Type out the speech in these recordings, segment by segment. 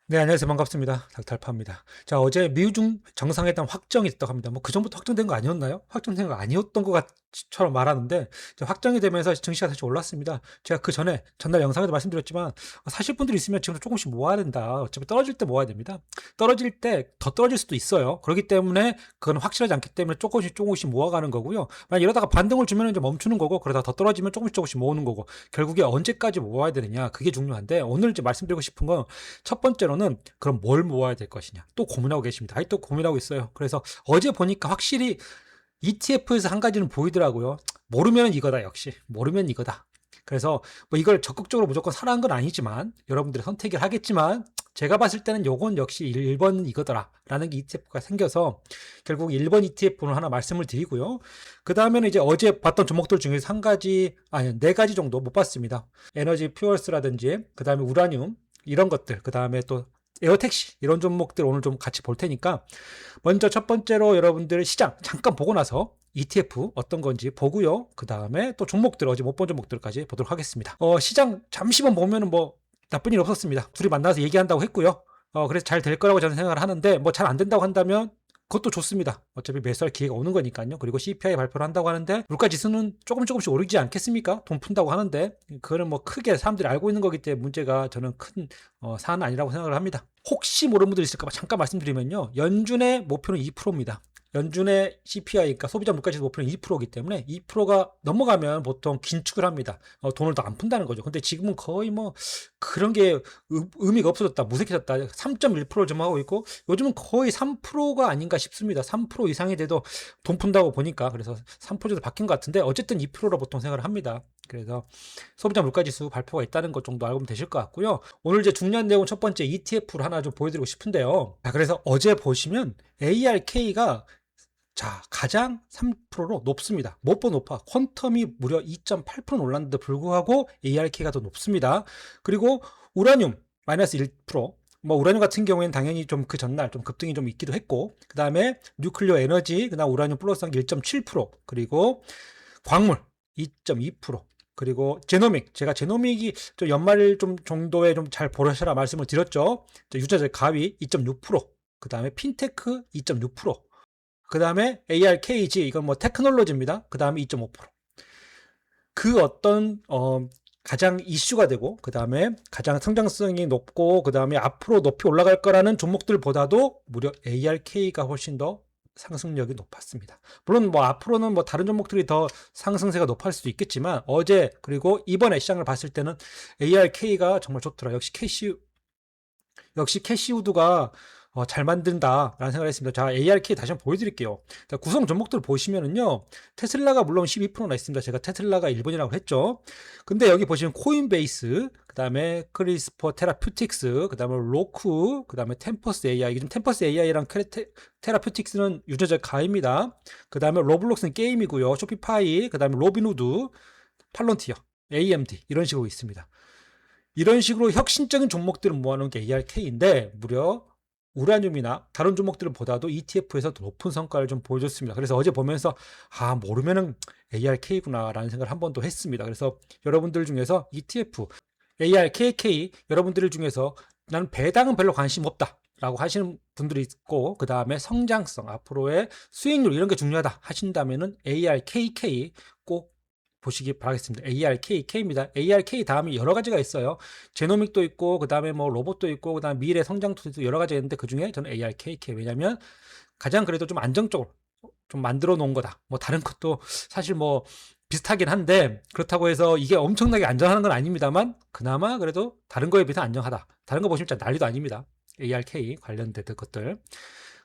네, 안녕하세요. 반갑습니다. 닥달파입니다. 자, 어제 미중 정상회담 확정이 됐다고 합니다. 뭐 그 전부터 확정된 거 아니었나요? 확정된 거 아니었던 것 같처럼 말하는데 이제 확정이 되면서 증시가 다시 올랐습니다. 제가 그 전에 전날 영상에도 말씀드렸지만 사실 분들이 있으면 지금 조금씩 모아야 된다. 어차피 떨어질 때 모아야 됩니다. 떨어질 때 더 떨어질 수도 있어요. 그렇기 때문에 그건 확실하지 않기 때문에 조금씩 모아가는 거고요. 만약 이러다가 반등을 주면 이제 멈추는 거고, 그러다가 더 떨어지면 조금씩 모으는 거고, 결국에 언제까지 모아야 되느냐, 그게 중요한데, 오늘 이제 말씀드리고 싶은 건 첫 번째로는 그럼 뭘 모아야 될 것이냐 또 고민하고 계십니다. 아직도 고민하고 있어요. 그래서 어제 보니까 확실히 ETF에서 한 가지는 보이더라고요. 모르면 이거다. 역시 모르면 이거다. 그래서 뭐 이걸 적극적으로 무조건 사라는 건 아니지만 여러분들이 선택을 하겠지만, 제가 봤을 때는 요건 역시 1번은 이거더라 라는 게 ETF가 생겨서 결국 1번 ETF는 하나 말씀을 드리고요. 그 다음에는 이제 어제 봤던 종목들 중에서 한 가지, 아니 네 가지 정도 못 봤습니다. 에너지 퓨얼스라든지, 그 다음에 우라늄, 이런 것들, 그 다음에 또 에어택시, 이런 종목들 오늘 좀 같이 볼 테니까, 먼저 첫 번째로 여러분들 시장 잠깐 보고 나서 ETF 어떤 건지 보고요. 그 다음에 또 종목들, 어제 못 본 종목들까지 보도록 하겠습니다. 시장 잠시만 보면은 뭐 나쁜 일 없었습니다. 둘이 만나서 얘기한다고 했고요. 그래서 잘 될 거라고 저는 생각을 하는데, 뭐 잘 안 된다고 한다면 그것도 좋습니다. 어차피 매수할 기회가 오는 거니까요. 그리고 CPI 발표를 한다고 하는데 물가 지수는 조금씩 오르지 않겠습니까? 돈 푼다고 하는데 그거는 뭐 크게 사람들이 알고 있는 거기 때문에 문제가 저는 큰 사안은 아니라고 생각을 합니다. 혹시 모르는 분들 있을까 봐 잠깐 말씀드리면요. 연준의 목표는 2%입니다. 연준의 CPI, 그러니까 소비자 물가지수 목표는 2%이기 때문에 2%가 넘어가면 보통 긴축을 합니다. 돈을 더 안 푼다는 거죠. 근데 지금은 거의 뭐 그런 게 의미가 없어졌다, 무색해졌다. 3.1% 좀 하고 있고, 요즘은 거의 3%가 아닌가 싶습니다. 3% 이상이 돼도 돈 푼다고 보니까. 그래서 3% 정도 바뀐 것 같은데 어쨌든 2%로 보통 생각을 합니다. 그래서 소비자 물가지수 발표가 있다는 것 정도 알고 되실 것 같고요. 오늘 이제 중요한 내용 첫 번째 ETF를 하나 좀 보여드리고 싶은데요. 그래서 어제 보시면 ARK가 자, 가장 3%로 높습니다. 무엇보다 높아. 퀀텀이 무려 2.8% 올랐는데 불구하고 ARK가 더 높습니다. 그리고 우라늄 마이너스 1%. 뭐 우라늄 같은 경우에는 당연히 좀 그 전날 좀 급등이 좀 있기도 했고, 그 다음에 뉴클리어 에너지, 그다음 우라늄 플러스한 게 1.7%, 그리고 광물 2.2%, 그리고 제노믹, 제가 제노믹이 좀 연말 좀 정도에 좀 잘 보시라 말씀을 드렸죠. 유자재 가위 2.6%, 그 다음에 핀테크 2.6%, 그 다음에 ARKG, 이건 뭐 테크놀로지입니다. 그 다음에 2.5%. 그 어떤 가장 이슈가 되고, 그 다음에 가장 성장성이 높고, 그 다음에 앞으로 높이 올라갈 거라는 종목들보다도 무려 ARK가 훨씬 더 상승력이 높았습니다. 물론 뭐 앞으로는 뭐 다른 종목들이 더 상승세가 높을 수도 있겠지만, 어제 그리고 이번에 시장을 봤을 때는 ARK가 정말 좋더라. 역시 캐시우드가 잘 만든다라는 생각을 했습니다. 자, ARK 다시 한번 보여드릴게요. 자, 구성 종목들 보시면은요, 테슬라가 물론 12%나 있습니다. 제가 테슬라가 1번이라고 했죠. 근데 여기 보시면 코인베이스, 그 다음에 크리스퍼 테라퓨틱스, 그 다음에 로쿠, 그 다음에 템퍼스 AI. 지금 템퍼스 AI랑 테라퓨틱스는 유저적 가입니다. 그 다음에 로블록스는 게임이고요. 쇼피파이, 그 다음에 로빈후드, 팔런티어, AMD 이런 식으로 있습니다. 이런 식으로 혁신적인 종목들을 모아놓은 게 ARK인데, 무려 우라늄이나 다른 종목들보다도 ETF에서 더 높은 성과를 좀 보여줬습니다. 그래서 어제 보면서 모르면은 ARK구나라는 생각을 한 번 더 했습니다. 그래서 여러분들 중에서 ETF, ARKK, 여러분들 중에서 나는 배당은 별로 관심 없다 라고 하시는 분들이 있고, 그 다음에 성장성, 앞으로의 수익률 이런 게 중요하다 하신다면은 ARKK 꼭 보시기 바라겠습니다. ARKK입니다. ARK 다음에 여러 가지가 있어요. 제노믹도 있고, 그 다음에 뭐 로봇도 있고, 그 다음에 미래 성장투도 여러 가지가 있는데, 그 중에 저는 ARKK. 왜냐면 가장 그래도 좀 안정적으로 좀 만들어 놓은 거다. 뭐 다른 것도 사실 뭐 비슷하긴 한데, 그렇다고 해서 이게 엄청나게 안전한 건 아닙니다만, 그나마 그래도 다른 거에 비해서 안정하다. 다른 거 보시면 진짜 난리도 아닙니다. ARK 관련된 것들.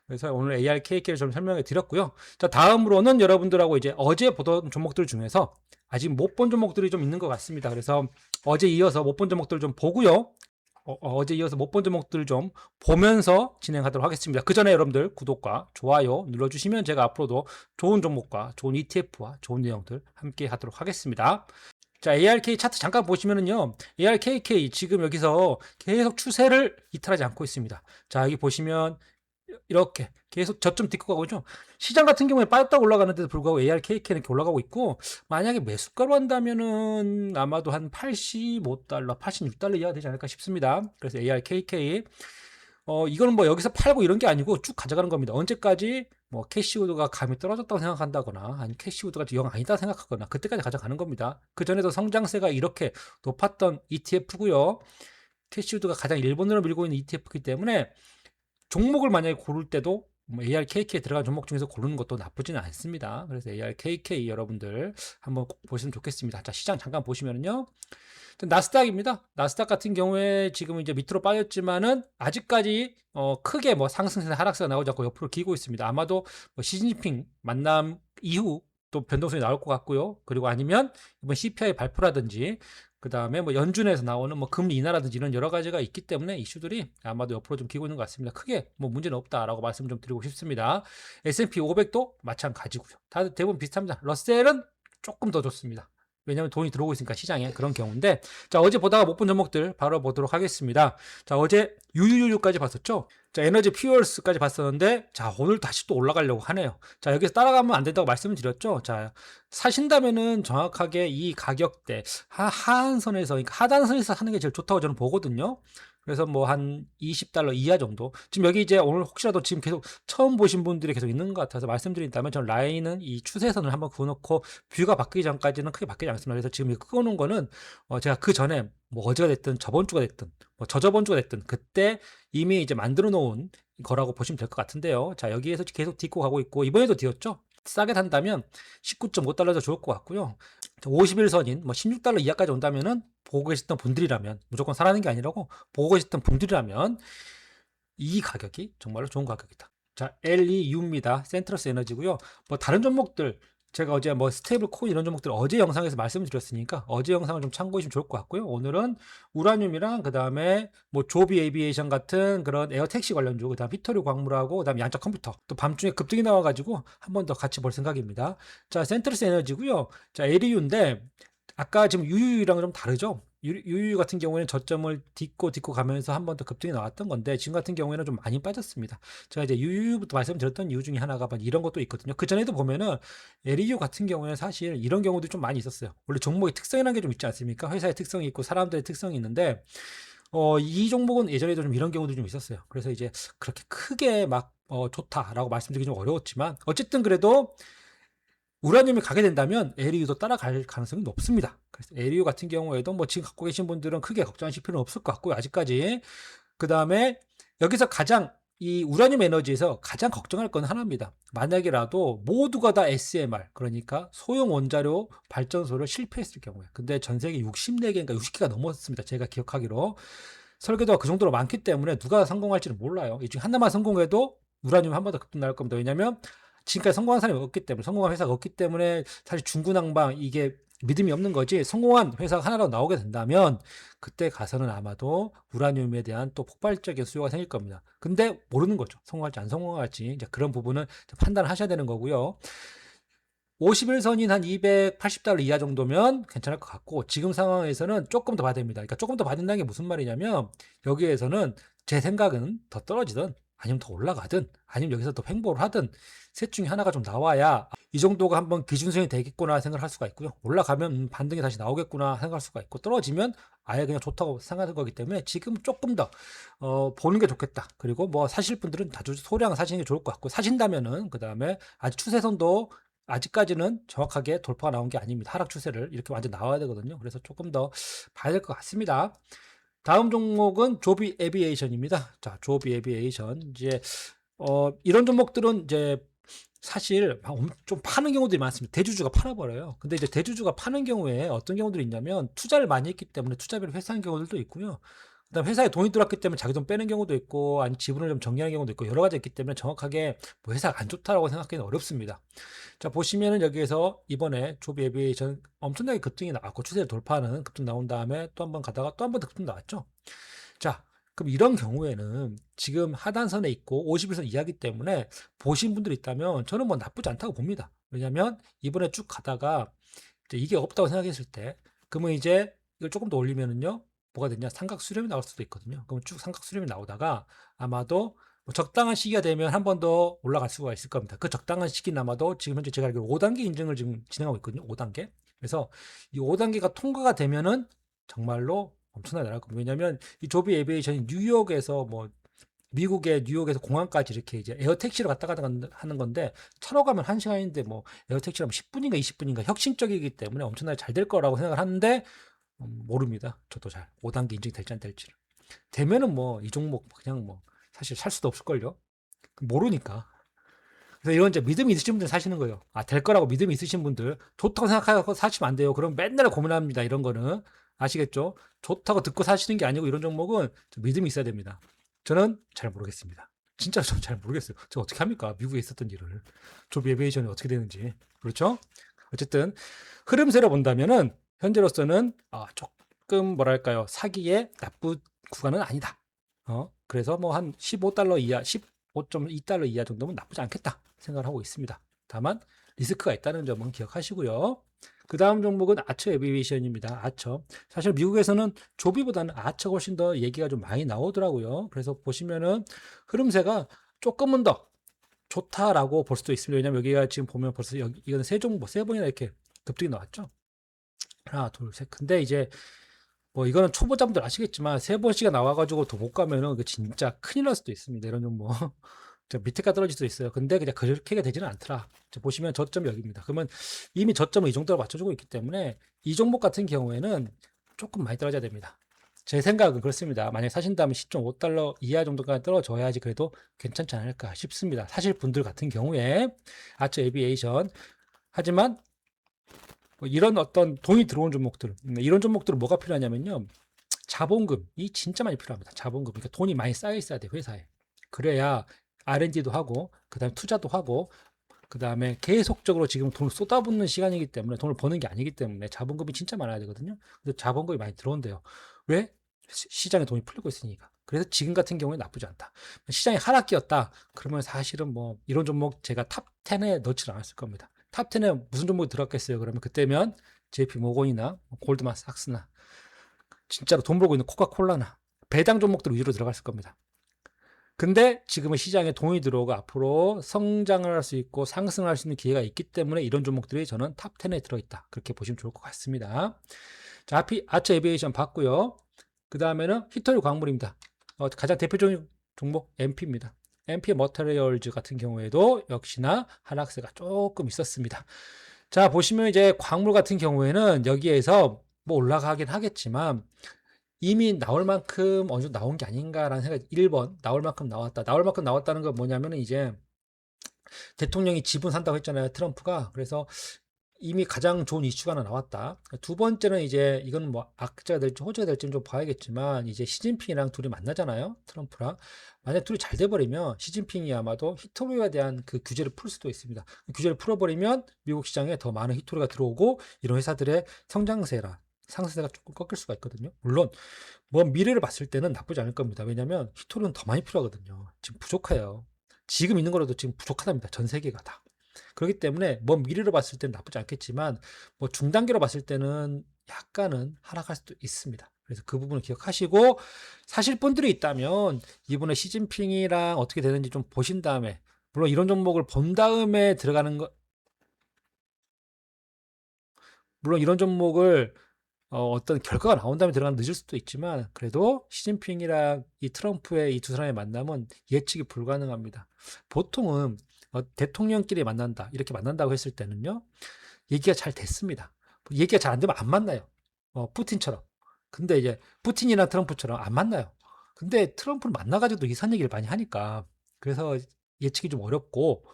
그래서 오늘 ARKK를 좀 설명해 드렸고요. 자, 다음으로는 여러분들하고 이제 어제 보던 종목들 중에서 아직 못 본 종목들이 좀 있는 것 같습니다. 그래서 어제 이어서 못 본 종목들 좀 보고요. 어제 이어서 못 본 종목들 좀 보면서 진행하도록 하겠습니다. 그 전에 여러분들 구독과 좋아요 눌러주시면 제가 앞으로도 좋은 종목과 좋은 ETF와 좋은 내용들 함께 하도록 하겠습니다. 자, ARK 차트 잠깐 보시면은요, ARKK 지금 여기서 계속 추세를 이탈하지 않고 있습니다. 자, 여기 보시면 이렇게 계속 저점 딛고 가고 있죠. 시장 같은 경우에 빠졌다가 올라가는데도 불구하고 ARKK는 이렇게 올라가고 있고, 만약에 매수가로 한다면은 아마도 한 85달러, 86달러 이하가 되지 않을까 싶습니다. 그래서 ARKK 이거는 뭐 여기서 팔고 이런 게 아니고 쭉 가져가는 겁니다. 언제까지 뭐 캐시우드가 감이 떨어졌다고 생각한다거나 아니면 캐시우드가 영 아니다 생각하거나 그때까지 가져가는 겁니다. 그 전에도 성장세가 이렇게 높았던 ETF고요. 캐시우드가 가장 일본으로 밀고 있는 ETF이기 때문에 종목을 만약에 고를 때도 뭐 ARKK에 들어간 종목 중에서 고르는 것도 나쁘지는 않습니다. 그래서 ARKK 여러분들 한번 꼭 보시면 좋겠습니다. 자, 시장 잠깐 보시면은요. 나스닥입니다. 나스닥 같은 경우에 지금 이제 밑으로 빠졌지만은 아직까지 크게 뭐 상승세나 하락세가 나오지 않고 옆으로 기고 있습니다. 아마도 뭐 시진핑 만남 이후 또 변동성이 나올 것 같고요. 그리고 아니면 이번 CPI 발표라든지 그 다음에 뭐 연준에서 나오는 뭐 금리 인하라든지 이런 여러 가지가 있기 때문에 이슈들이 아마도 옆으로 좀 기고 있는 것 같습니다. 크게 뭐 문제는 없다라고 말씀 좀 드리고 싶습니다. S&P 500도 마찬가지고요. 다들 대부분 비슷합니다. 러셀은 조금 더 좋습니다. 왜냐하면 돈이 들어오고 있으니까 시장에 그런 경우인데, 자, 어제 보다가 못 본 종목들 바로 보도록 하겠습니다. 자, 어제 유유유유까지 봤었죠. 자, 에너지 퓨얼스까지 봤었는데, 자, 오늘 다시 또 올라가려고 하네요. 자, 여기서 따라가면 안 된다고 말씀을 드렸죠. 자, 사신다면은 정확하게 이 가격대 하한선에서, 그러니까 하단선에서 하는 게 제일 좋다고 저는 보거든요. 그래서 뭐 한 $20 이하 정도. 지금 여기 이제 오늘 혹시라도 지금 계속 처음 보신 분들이 계속 있는 것 같아서 말씀드린다면, 저는 라인은 이 추세선을 한번 그어놓고 뷰가 바뀌기 전까지는 크게 바뀌지 않습니다. 그래서 지금 그어놓은 거는 제가 그 전에 뭐 어제가 됐든 저번 주가 됐든 뭐 저저번 주가 됐든 그때 이미 이제 만들어 놓은 거라고 보시면 될 것 같은데요. 자, 여기에서 계속 딛고 가고 있고 이번에도 뒤었죠. 싸게 산다면 $19.5도 좋을 것 같고요. 50일선인 뭐 $16 이하까지 온다면은 보고 계셨던 분들이라면, 무조건 사라는 게 아니라고 보고 계셨던 분들이라면 이 가격이 정말로 좋은 가격이다. 자, LEU입니다. 센트러스 에너지고요. 뭐 다른 종목들 제가 어제 뭐 스테이블 코인 이런 종목들 어제 영상에서 말씀을 드렸으니까 어제 영상을 좀 참고해 주시면 좋을 것 같고요. 오늘은 우라늄이랑 그다음에 뭐 조비 에비에이션 같은 그런 에어 택시 관련주, 그다음 히터류 광물하고 그다음 양자 컴퓨터 또 밤중에 급등이 나와 가지고 한 번 더 같이 볼 생각입니다. 자, 센트러스 에너지고요. 자, LEU인데 아까 지금 유유랑 좀 다르죠? 유유 같은 경우에는 저점을 딛고 가면서 한 번 더 급등이 나왔던 건데, 지금 같은 경우에는 좀 많이 빠졌습니다. 제가 이제 유유부터 말씀드렸던 이유 중에 하나가 이런 것도 있거든요. 그 전에도 보면은 LEU 같은 경우에는 사실 이런 경우도 좀 많이 있었어요. 원래 종목의 특성이라는 게 좀 있지 않습니까? 회사의 특성이 있고 사람들의 특성이 있는데, 이 종목은 예전에도 좀 이런 경우도 좀 있었어요. 그래서 이제 그렇게 크게 막 좋다라고 말씀드리기 좀 어려웠지만, 어쨌든 그래도 우라늄이 가게 된다면 LEU도 따라갈 가능성이 높습니다. 그래서 LEU 같은 경우에도 뭐 지금 갖고 계신 분들은 크게 걱정하실 필요는 없을 것 같고요. 아직까지. 그 다음에 여기서 가장 이 우라늄 에너지에서 가장 걱정할 건 하나입니다. 만약이라도 모두가 다 SMR, 그러니까 소형 원자료 발전소를 실패했을 경우에. 근데 전 세계 64개인가 60개가 넘었습니다. 제가 기억하기로. 설계도가 그 정도로 많기 때문에 누가 성공할지는 몰라요. 이 중에 하나만 성공해도 우라늄 한 번 더 급등 나올 겁니다. 왜냐면 지금까지 성공한 사람이 없기 때문에, 성공한 회사가 없기 때문에 사실 중구난방 이게 믿음이 없는 거지. 성공한 회사가 하나라도 나오게 된다면 그때 가서는 아마도 우라늄에 대한 또 폭발적인 수요가 생길 겁니다. 근데 모르는 거죠. 성공할지 안 성공할지. 이제 그런 부분은 판단을 하셔야 되는 거고요. 50일선인 한 $280 이하 정도면 괜찮을 것 같고, 지금 상황에서는 조금 더 봐야 됩니다. 그러니까 조금 더 봐야 된다는 게 무슨 말이냐면, 여기에서는 제 생각은 더 떨어지든 아니면 더 올라가든 아니면 여기서 더 횡보를 하든 셋 중에 하나가 좀 나와야 이 정도가 한번 기준선이 되겠구나 생각을 할 수가 있고요. 올라가면 반등이 다시 나오겠구나 생각할 수가 있고, 떨어지면 아예 그냥 좋다고 생각하는 거기 때문에 지금 조금 더 보는 게 좋겠다. 그리고 뭐 사실 분들은 아주 소량 사시는 게 좋을 것 같고, 사신다면은 그 다음에 아직 추세선도 아직까지는 정확하게 돌파가 나온 게 아닙니다. 하락 추세를 이렇게 완전 나와야 되거든요. 그래서 조금 더 봐야 될 것 같습니다. 다음 종목은 조비 에비에이션입니다. 자, 조비 에비에이션. 이제 이런 종목들은 이제 사실 좀 파는 경우들이 많습니다. 대주주가 팔아버려요. 근데 이제 대주주가 파는 경우에 어떤 경우들이 있냐면, 투자를 많이 했기 때문에 투자비를 회수한 경우들도 있고요. 그다음 회사에 돈이 들어왔기 때문에 자기 돈 빼는 경우도 있고, 아니 지분을 좀 정리하는 경우도 있고, 여러 가지 있기 때문에 정확하게 뭐 회사가 안 좋다라고 생각하기는 어렵습니다. 자, 보시면은 여기에서 이번에 조비 에비에이션 엄청나게 급등이 나왔고, 추세를 돌파하는 급등 나온 다음에 또 한 번 가다가 또 한 번 더 급등 나왔죠. 자, 그럼 이런 경우에는 지금 하단선에 있고 50일선 이하기 때문에 보신 분들이 있다면 저는 뭐 나쁘지 않다고 봅니다. 왜냐면 이번에 쭉 가다가 이제 이게 없다고 생각했을 때, 그러면 이제 이걸 조금 더 올리면은요, 뭐가 되냐, 삼각 수렴이 나올 수도 있거든요. 그럼 쭉 삼각 수렴이 나오다가 아마도 뭐 적당한 시기가 되면 한 번 더 올라갈 수가 있을 겁니다. 그 적당한 시기는 아마도 지금 현재 제가 알기로 5단계 인증을 지금 진행하고 있거든요. 5단계. 그래서 이 5단계가 통과가 되면은 정말로 엄청나게 나갈 겁니다. 왜냐면 이 조비 에비에이션이 뉴욕에서 뭐 미국의 뉴욕에서 공항까지 이렇게 이제 에어택시로 갔다 가다 하는 건데 차로 가면 1시간인데 뭐 에어택시로 하면 10분인가 20분인가 혁신적이기 때문에 엄청나게 잘 될 거라고 생각을 하는데 모릅니다. 저도 잘 5단계 인증이 될지 안 될지를. 되면은 뭐 이 종목 그냥 뭐 사실 살 수도 없을걸요. 모르니까. 그래서 이런 이제 믿음이 있으신 분들 사시는 거예요. 아, 될 거라고 믿음이 있으신 분들 좋다고 생각하고 사시면 안 돼요. 그럼 맨날 고민합니다. 이런 거는 아시겠죠? 좋다고 듣고 사시는 게 아니고 이런 종목은 좀 믿음이 있어야 됩니다. 저는 잘 모르겠습니다. 진짜 저는 잘 모르겠어요. 저 어떻게 합니까? 미국에 있었던 일을. 조비 에비에이션이 어떻게 되는지. 그렇죠? 어쨌든 흐름세로 본다면은 현재로서는 조금 뭐랄까요? 사기의 나쁜 구간은 아니다. 그래서 뭐 한 15달러 이하, 15.2달러 이하 정도면 나쁘지 않겠다 생각을 하고 있습니다. 다만 리스크가 있다는 점은 기억하시고요. 그 다음 종목은 아처 에비에이션입니다. 아처. 사실 미국에서는 조비보다는 아처가 훨씬 더 얘기가 좀 많이 나오더라고요. 그래서 보시면은 흐름세가 조금은 더 좋다라고 볼 수도 있습니다. 왜냐면 여기가 지금 보면 벌써 여기 이거는 세 종목, 세 번이나 이렇게 급등이 나왔죠. 하나, 둘, 셋. 근데 이제 뭐 이거는 초보자분들 아시겠지만 세 번씩가 나와가지고 더 못 가면은 그 진짜 큰일 날 수도 있습니다. 이런 종목. 밑에가 떨어질 수도 있어요. 근데 그냥 그렇게 되지는 않더라. 보시면 저점이 여기입니다. 그러면 이미 저점을 이 정도로 맞춰주고 있기 때문에 이 종목 같은 경우에는 조금 많이 떨어져야 됩니다. 제 생각은 그렇습니다. 만약에 사신다면 10.5달러 이하 정도까지 떨어져야지 그래도 괜찮지 않을까 싶습니다. 사실 분들 같은 경우에 아처 에비에이션 하지만 뭐 이런 어떤 돈이 들어온 종목들 이런 종목들은 뭐가 필요하냐면요. 자본금이 진짜 많이 필요합니다. 자본금. 그러니까 돈이 많이 쌓여 있어야 돼, 회사에. 그래야 R&D도 하고 그다음에 투자도 하고 그다음에 계속적으로 지금 돈을 쏟아붓는 시간이기 때문에 돈을 버는 게 아니기 때문에 자본금이 진짜 많아야 되거든요. 근데 자본금이 많이 들어온대요. 왜? 시장에 돈이 풀리고 있으니까. 그래서 지금 같은 경우에 나쁘지 않다. 시장이 하락기였다. 그러면 사실은 뭐 이런 종목 제가 탑 10에 넣지는 않았을 겁니다. 탑 10에 무슨 종목이 들어갔겠어요? 그러면 그때면 JP 모건이나 골드만삭스나 진짜로 돈 벌고 있는 코카콜라나 배당 종목들 위주로 들어갔을 겁니다. 근데 지금은 시장에 돈이 들어오고 앞으로 성장을 할 수 있고 상승할 수 있는 기회가 있기 때문에 이런 종목들이 저는 탑 10에 들어있다. 그렇게 보시면 좋을 것 같습니다. 자, 아처 에비에이션 봤고요. 그 다음에는 히토리 광물입니다. 가장 대표적인 종목 MP입니다. MP 머터리얼즈 같은 경우에도 역시나 하락세가 조금 있었습니다. 자, 보시면 이제 광물 같은 경우에는 여기에서 뭐 올라가긴 하겠지만 이미 나올 만큼 어느 정도 나온 게 아닌가라는 생각이 1번 나올 만큼 나왔다. 나올 만큼 나왔다는 건 뭐냐면은 이제 대통령이 지분 산다고 했잖아요. 트럼프가. 그래서 이미 가장 좋은 이슈가 하나 나왔다. 두 번째는 이제 이건 뭐 악재가 될지 호재가 될지는 좀 봐야겠지만 이제 시진핑이랑 둘이 만나잖아요. 트럼프랑. 만약 둘이 잘 돼버리면 시진핑이 아마도 히토리에 대한 그 규제를 풀 수도 있습니다. 규제를 풀어버리면 미국 시장에 더 많은 히토리가 들어오고 이런 회사들의 성장세라 상승세가 조금 꺾일 수가 있거든요. 물론 뭐 미래를 봤을 때는 나쁘지 않을 겁니다. 왜냐하면 히토리는 더 많이 필요하거든요. 지금 부족해요. 지금 있는 거라도 지금 부족하답니다. 전 세계가 다. 그렇기 때문에 뭐 미래로 봤을 때는 나쁘지 않겠지만 뭐 중단기로 봤을 때는 약간은 하락할 수도 있습니다. 그래서 그 부분을 기억하시고 사실 분들이 있다면 이번에 시진핑이랑 어떻게 되는지 좀 보신 다음에 물론 이런 종목을 본 다음에 들어가는 거 물론 이런 종목을 어떤 결과가 나온 다음에 들어가면 늦을 수도 있지만 그래도 시진핑이랑 이 트럼프의 이 두 사람의 만남은 예측이 불가능합니다. 보통은 대통령끼리 만난다 이렇게 만난다고 했을 때는요 얘기가 잘 됐습니다. 얘기가 잘 안 되면 안 만나요. 푸틴처럼. 근데 이제 푸틴이나 트럼프처럼 안 만나요. 근데 트럼프를 만나가지고도 이상 얘기를 많이 하니까 그래서 예측이 좀 어렵고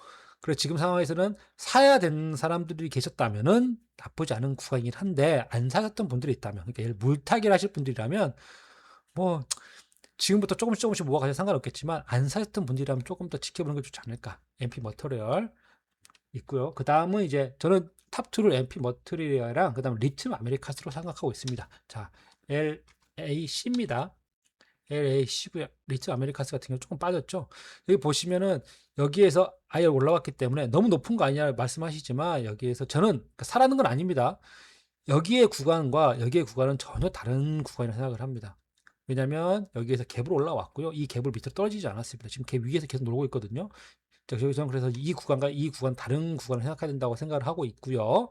그래서 지금 상황에서는 사야 되는 사람들이 계셨다면은 나쁘지 않은 구간이긴 한데 안 사셨던 분들이 있다면 그러니까 예를 물타기를 하실 분들이라면 뭐 지금부터 조금씩 모아가셔도 상관없겠지만 안 사셨던 분들이라면 조금 더 지켜보는 게 좋지 않을까. MP 머터리얼 있고요. 그 다음은 이제 저는 탑2를 MP 머터리얼이랑 그 다음 리튬 아메리카스로 생각하고 있습니다. 자, LAC입니다. LAC고요. 리튬 아메리카스 같은 경우 조금 빠졌죠. 여기 보시면은 여기에서 아예 올라왔기 때문에 너무 높은 거 아니냐 말씀하시지만 여기에서 저는 그러니까 사라는 건 아닙니다. 여기의 구간과 여기의 구간은 전혀 다른 구간이라고 생각을 합니다. 왜냐면 여기에서 갭으로 올라왔고요. 이 갭을 밑으로 떨어지지 않았습니다. 지금 갭 위에서 계속 놀고 있거든요. 저는 그래서 이 구간과 이 구간 다른 구간을 생각해야 된다고 생각을 하고 있고요.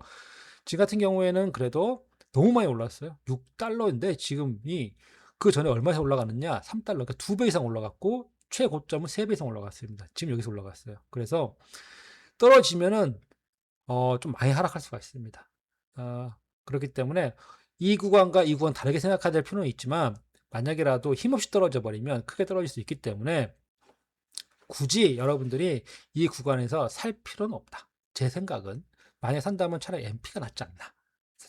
지금 같은 경우에는 그래도 너무 많이 올랐어요. 6달러인데 지금이 그 전에 얼마에서 올라가느냐? 3달러. 그러니까 2배 이상 올라갔고 최고점은 3배 이상 올라갔습니다. 지금 여기서 올라갔어요. 그래서 떨어지면은 좀 많이 하락할 수가 있습니다. 그렇기 때문에 이 구간과 이 구간 다르게 생각해야 될 필요는 있지만 만약에라도 힘없이 떨어져 버리면 크게 떨어질 수 있기 때문에 굳이 여러분들이 이 구간에서 살 필요는 없다. 제 생각은 만약 산다면 차라리 MP가 낫지 않나.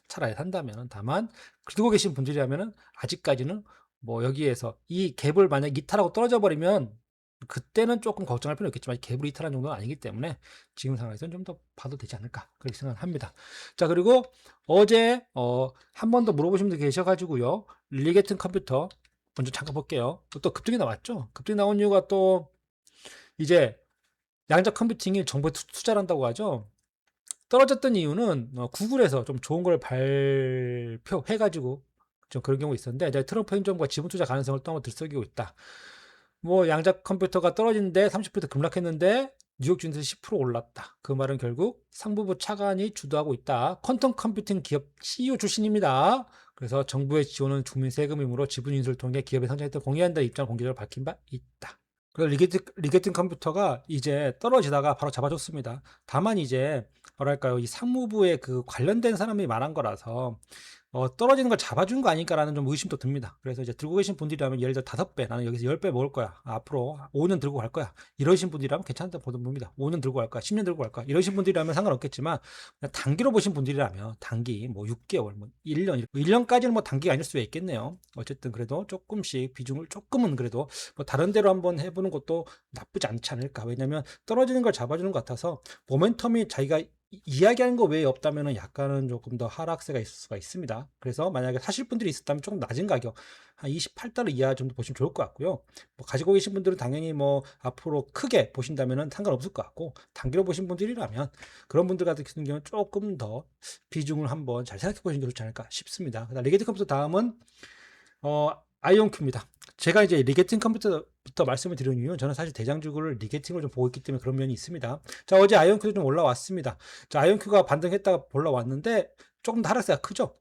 차라리 산다면 다만 들고 계신 분들이라면 아직까지는 뭐 여기에서 이 갭을 만약 이탈하고 떨어져 버리면 그때는 조금 걱정할 필요는 있겠지만 갭을 이탈한 정도는 아니기 때문에 지금 상황에서는 좀 더 봐도 되지 않을까 그렇게 생각합니다. 자, 그리고 어제 한 번 더 물어보신 분들 계셔가지고요. 리게튼 컴퓨터 먼저 잠깐 볼게요. 또 급등이 나왔죠. 급등이 나온 이유가 또 이제 양자 컴퓨팅이 정보에 투자를 한다고 하죠. 떨어졌던 이유는 구글에서 좀 좋은 걸 발표해가지고 좀 그런 경우가 있었는데 이제 트럼프 행정부가 지분 투자 가능성을 또 한번 들썩이고 있다. 뭐 양자 컴퓨터가 떨어지는데 30% 급락했는데 뉴욕 증시 10% 올랐다. 그 말은 결국 상부부 차관이 주도하고 있다. 퀀텀 컴퓨팅 기업 CEO 출신입니다. 그래서 정부의 지원은 국민 세금이므로 지분 인수를 통해 기업의 성장에 공유한다는 입장을 공개적으로 밝힌 바 있다. 그래서 리게팅 컴퓨터가 이제 떨어지다가 바로 잡아줬습니다. 다만 이제 뭐랄까요, 이 상무부에 그 관련된 사람이 말한 거라서 떨어지는 걸 잡아준 거 아닐까라는 좀 의심도 듭니다. 그래서 이제 들고 계신 분들이라면 예를 들어 5배, 나는 여기서 10배 먹을 거야. 앞으로 5년 들고 갈 거야. 이러신 분들이라면 괜찮다 보던 봅니다. 5년 들고 갈 거야. 10년 들고 갈 거야. 이러신 분들이라면 상관없겠지만 그냥 단기로 보신 분들이라면 단기 뭐 6개월, 뭐 1년, 1년까지는 뭐 단기가 아닐 수가 있겠네요. 어쨌든 그래도 조금씩 비중을 조금은 그래도 뭐 다른 데로 한번 해보는 것도 나쁘지 않지 않을까. 왜냐면 떨어지는 걸 잡아주는 것 같아서 모멘텀이 자기가 이야기하는 거 외에 없다면 약간은 조금 더 하락세가 있을 수가 있습니다. 그래서 만약에 사실 분들이 있었다면 조금 낮은 가격, 한 28달러 이하 정도 보시면 좋을 것 같고요. 뭐 가지고 계신 분들은 당연히 뭐 앞으로 크게 보신다면 상관없을 것 같고, 단기로 보신 분들이라면 그런 분들 같은 경우는 조금 더 비중을 한번 잘 생각해 보시는 게 좋지 않을까 싶습니다. 그다음 리게팅 컴퓨터 다음은 아이온큐입니다. 제가 이제 리게팅 컴퓨터부터 말씀을 드린 이유는 저는 사실 대장주를 리게팅을 좀 보고 있기 때문에 그런 면이 있습니다. 자, 어제 아이온큐도 좀 올라왔습니다. 자, 아이온큐가 반등했다가 올라왔는데 조금 더 하락세가 크죠.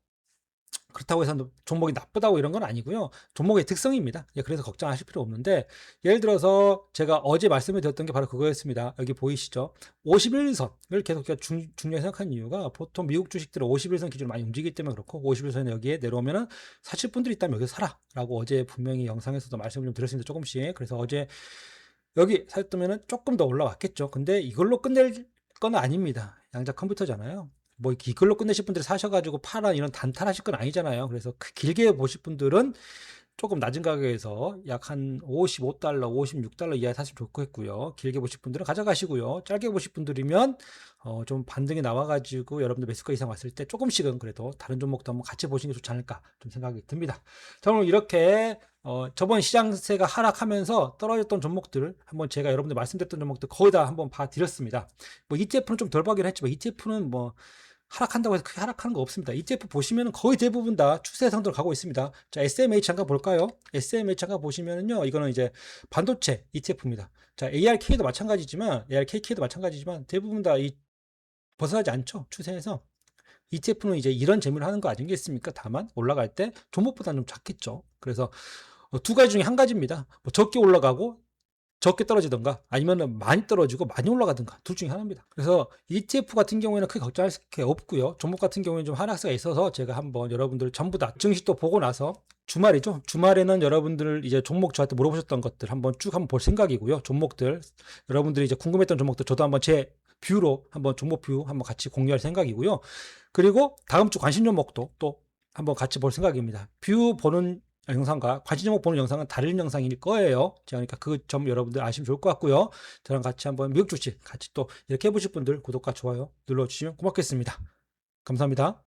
그렇다고 해서 종목이 나쁘다고 이런 건 아니고요. 종목의 특성입니다. 그래서 걱정하실 필요 없는데 예를 들어서 제가 어제 말씀을 드렸던 게 바로 그거였습니다. 여기 보이시죠? 51선을 계속 중요하게 생각한 이유가 보통 미국 주식들은 51선 기준으로 많이 움직이기 때문에 그렇고 51선에 여기에 내려오면은 사실 분들이 있다면 여기서 사라 라고 어제 분명히 영상에서도 말씀을 좀 드렸습니다. 조금씩. 그래서 어제 여기 샀다면은 조금 더 올라왔겠죠. 근데 이걸로 끝낼 건 아닙니다. 양자 컴퓨터잖아요. 뭐 이걸로 끝내실 분들이 사셔가지고 팔아 이런 단타하실 건 아니잖아요. 그래서 길게 보실 분들은 조금 낮은 가격에서 약 한 55달러, 56달러 이하에 사시면 좋겠고요. 길게 보실 분들은 가져가시고요. 짧게 보실 분들이면 좀 반등이 나와가지고 여러분들 매수가 이상 왔을 때 조금씩은 그래도 다른 종목도 한번 같이 보시는 게 좋지 않을까 좀 생각이 듭니다. 자, 오늘 이렇게 저번 시장세가 하락하면서 떨어졌던 종목들 한번 제가 여러분들 말씀드렸던 종목들 거의 다 한번 봐드렸습니다. 뭐 ETF는 좀 덜 보긴 했지만 ETF는 뭐 하락한다고 해서 크게 하락하는 거 없습니다. ETF 보시면 거의 대부분 다 추세 상도로 가고 있습니다. 자, SMH 잠깐 볼까요? SMH 잠깐 보시면은요, 이거는 이제 반도체 ETF입니다. 자, ARK도 마찬가지지만, ARKK도 마찬가지지만 대부분 다 벗어나지 않죠. 추세에서. ETF는 이제 이런 재미를 하는 거 아니겠습니까? 다만 올라갈 때 종목보다는 좀 작겠죠. 그래서 두 가지 중에 한 가지입니다. 뭐 적게 올라가고 적게 떨어지던가 아니면 많이 떨어지고 많이 올라가든가 둘 중에 하나입니다. 그래서 ETF 같은 경우에는 크게 걱정할 게 없고요. 종목 같은 경우에는 좀 하락세가 있어서 제가 한번 여러분들 전부 다 증시 또 보고 나서 주말이죠. 주말에는 여러분들 이제 종목 저한테 물어보셨던 것들 한번 쭉 한번 볼 생각이고요. 종목들 여러분들이 이제 궁금했던 종목들 저도 한번 제 뷰로 한번 종목 뷰 한번 같이 공유할 생각이고요. 그리고 다음 주 관심 종목도 또 한번 같이 볼 생각입니다. 뷰 보는 영상과 관심 종목 보는 영상은 다른 영상일 거예요. 그러니까 그 점 여러분들 아시면 좋을 것 같고요. 저랑 같이 한번 미국 주식 같이 또 이렇게 해보실 분들 구독과 좋아요 눌러주시면 고맙겠습니다. 감사합니다.